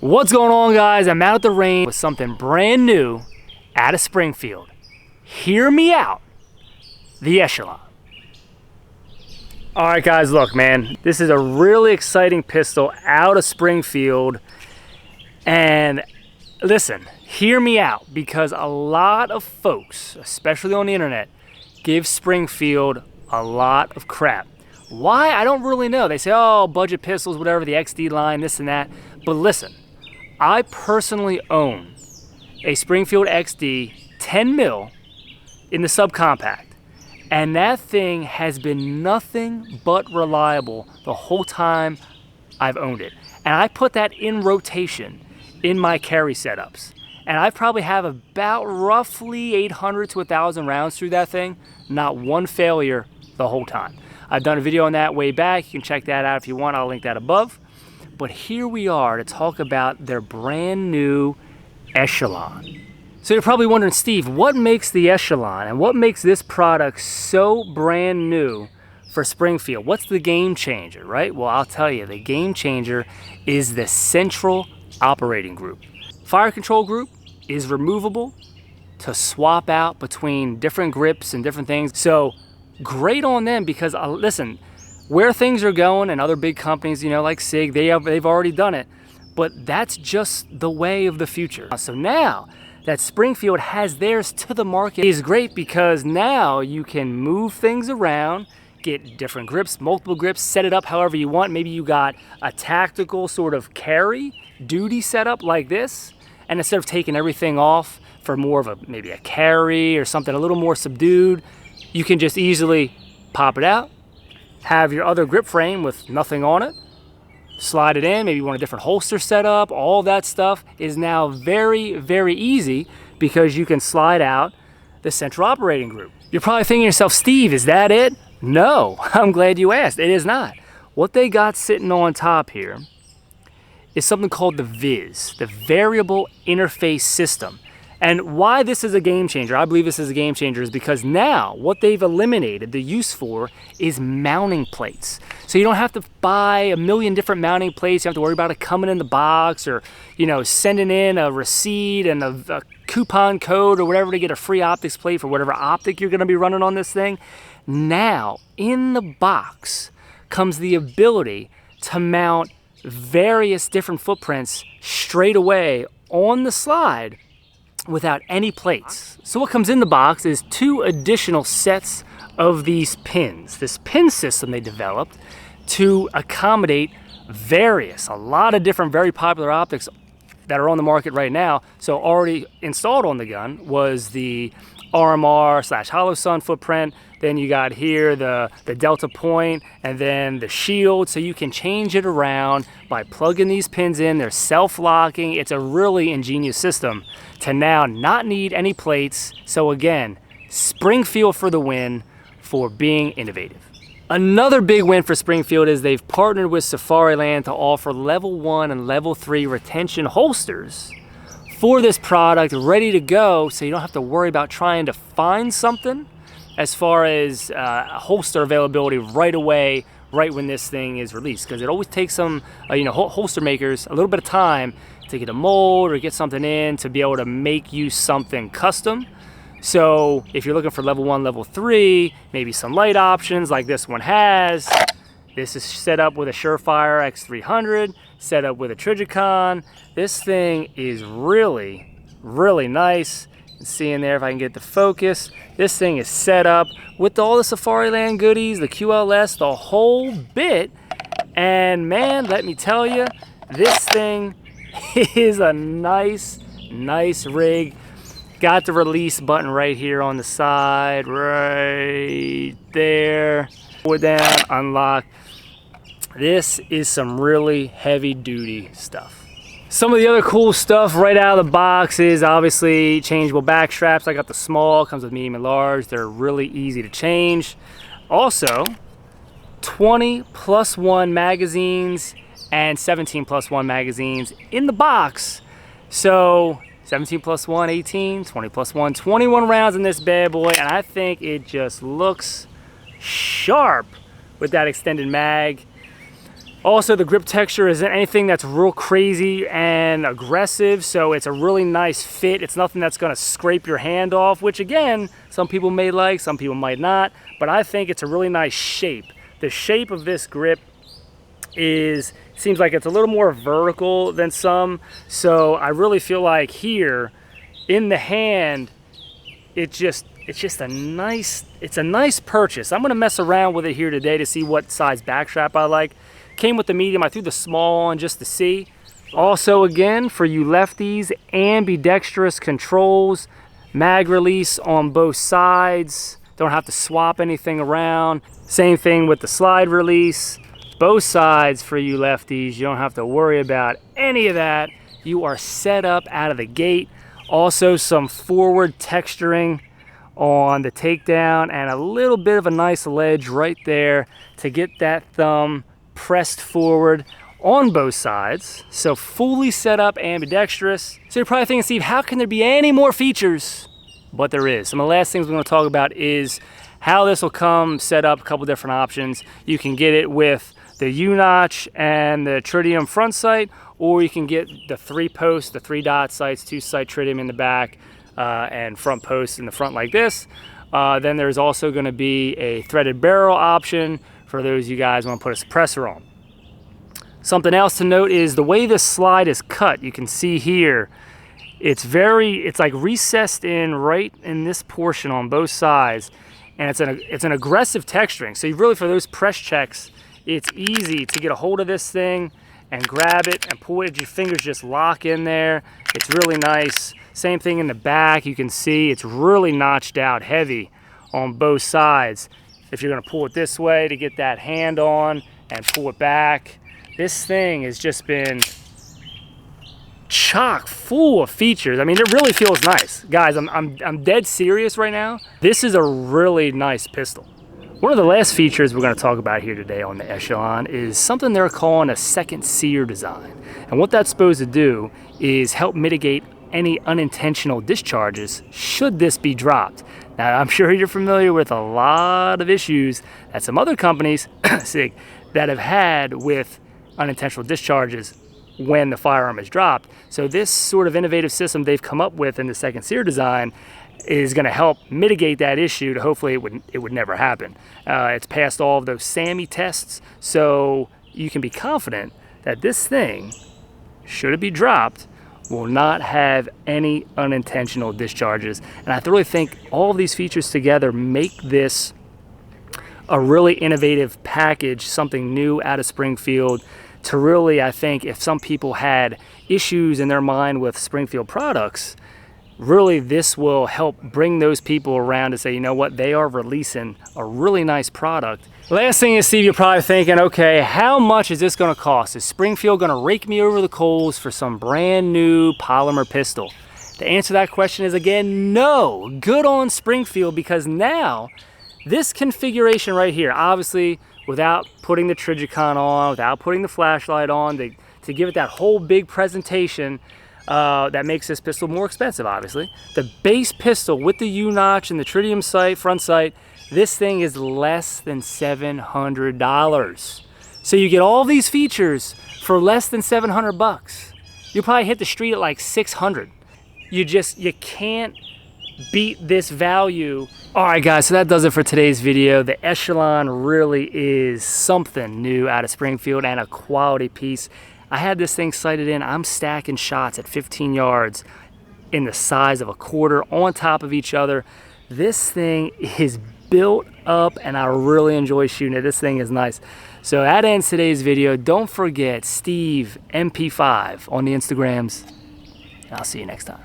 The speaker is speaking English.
What's going on, guys? I'm out at the range with something brand new out of Springfield. Hear me out. The Echelon. All right, guys, look, man. This is a really exciting pistol out of Springfield. And listen, hear me out, because a lot of folks, especially on the internet, give Springfield a lot of crap. Why? I don't really know. They say, oh, budget pistols, whatever, the XD line, this and that. But listen, I personally own a Springfield XD 10 mil in the subcompact, and that thing has been nothing but reliable the whole time I've owned it. And I put that in rotation in my carry setups, and I probably have about roughly 800 to 1,000 rounds through that thing, not one failure the whole time. I've done a video on that way back. You can check that out if you want. I'll link that above. But here we are to talk about their brand new Echelon. So you're probably wondering, Steve, what makes the Echelon and what makes this product so brand new for Springfield? What's the game changer, right? Well, I'll tell you, the game changer is the central operating group. Fire control group is removable to swap out between different grips and different things. So great on them, because listen, where things are going, and other big companies, you know, like SIG, they've already done it, but that's just the way of the future. So now that Springfield has theirs to the market is great, because now you can move things around, get different grips, multiple grips, set it up however you want. Maybe you got a tactical sort of carry duty setup like this, and instead of taking everything off for more of a maybe a carry or something a little more subdued, you can just easily pop it out, have your other grip frame with nothing on it, slide it in, maybe you want a different holster setup. All that stuff is now very, very easy, because you can slide out the central operating group. You're probably thinking to yourself, Steve, is that it? No, I'm glad you asked. It is not. What they got sitting on top here is something called the VIS, the Variable Interface System. And why this is a game changer, I believe this is a game changer, is because now what they've eliminated the use for is mounting plates. So you don't have to buy a million different mounting plates. You don't have to worry about it coming in the box, or, you know, sending in a receipt and a coupon code or whatever to get a free optics plate for whatever optic you're going to be running on this thing. Now, in the box comes the ability to mount various different footprints straight away on the slide without any plates. So what comes in the box is 2 additional sets of these pins. This pin system they developed to accommodate a lot of different very popular optics that are on the market right now. So already installed on the gun was the RMR/Hollow Sun footprint. Then you got here the Delta Point, and then the shield. So you can change it around by plugging these pins in. They're self-locking. It's a really ingenious system to now not need any plates. So again, Springfield for the win for being innovative. Another big win for Springfield is they've partnered with Safariland to offer level 1 and level 3 retention holsters for this product, ready to go, so you don't have to worry about trying to find something as far as holster availability right away, right when this thing is released, because it always takes some holster makers a little bit of time to get a mold or get something in to be able to make you something custom. So if you're looking for level 1, level 3, maybe some light options like this one has. This is set up with a Surefire X300, set up with a Trigicon. This thing is really, really nice. You can see in there, if I can get the focus, this thing is set up with all the Safariland goodies, the QLS, the whole bit. And man, let me tell you, this thing is a nice rig. Got the release button right here on the side, right there. Pull it down, unlock. This is some really heavy duty stuff. Some of the other cool stuff right out of the box is obviously changeable back straps. I got the small, comes with medium and large. They're really easy to change. Also, 20+1 magazines and 17+1 magazines in the box. So 17+1, 18, 20+1, 21 rounds in this bad boy, and I think it just looks sharp with that extended mag. Also, the grip texture isn't anything that's real crazy and aggressive, so it's a really nice fit. It's nothing that's gonna scrape your hand off, which again, some people may like, some people might not, but I think it's a really nice shape. The shape of this grip seems like it's a little more vertical than some, so I really feel like here in the hand, it's just a nice purchase. I'm gonna mess around with it here today to see what size back strap I like. Came with the medium. I threw the small on just to see. Also, again, for you lefties, ambidextrous controls, mag release on both sides. Don't have to swap anything around. Same thing with the slide release. Both sides for you lefties. You don't have to worry about any of that. You are set up out of the gate. Also, some forward texturing on the takedown and a little bit of a nice ledge right there to get that thumb pressed forward on both sides. So fully set up ambidextrous. So you're probably thinking, Steve, how can there be any more features? But there is. Some of the last things we're going to talk about is how this will come set up, a couple different options. You can get it with the U-notch and the tritium front sight, or you can get the 3-post, the 3-dot sights, 2-sight tritium in the back and front post in the front like this. Then there's also going to be a threaded barrel option for those of you guys want to put a suppressor on. Something else to note is the way this slide is cut. You can see here, it's like recessed in right in this portion on both sides, and it's an aggressive texturing. So you really, for those press checks, it's easy to get a hold of this thing and grab it and pull it. Your fingers just lock in there. It's really nice. Same thing in the back. You can see it's really notched out heavy on both sides. If you're going to pull it this way to get that hand on and pull it back, this thing has just been chock full of features. I mean, it really feels nice. Guys, I'm dead serious right now. This is a really nice pistol. One of the last features we're going to talk about here today on the Echelon is something they're calling a second sear design. And what that's supposed to do is help mitigate any unintentional discharges should this be dropped. Now, I'm sure you're familiar with a lot of issues that some other companies that have had with unintentional discharges when the firearm is dropped. So this sort of innovative system they've come up with in the second sear design is going to help mitigate that issue to hopefully it would never happen. It's passed all of those SAMI tests, so you can be confident that this thing, should it be dropped, will not have any unintentional discharges. And I really think all of these features together make this a really innovative package, something new out of Springfield to really, I think, if some people had issues in their mind with Springfield products, really this will help bring those people around to say, you know what, they are releasing a really nice product. Last thing is, Steve, you're probably thinking, okay, how much is this going to cost? Is Springfield going to rake me over the coals for some brand new polymer pistol? The answer to that question is, again, no. Good on Springfield, because now this configuration right here, obviously without putting the Trigicon on, without putting the flashlight on, to give it that whole big presentation, that makes this pistol more expensive, obviously. The base pistol with the U-notch and the tritium sight, front sight, this thing is less than $700. So you get all these features for less than 700 bucks. You'll probably hit the street at like 600. You can't beat this value. All right, guys, so that does it for today's video. The Echelon really is something new out of Springfield and a quality piece. I had this thing sighted in. I'm stacking shots at 15 yards in the size of a quarter on top of each other. This thing is built up and I really enjoy shooting it. This thing is nice. So that ends today's video. Don't forget Steve MP5 on the Instagrams. I'll see you next time.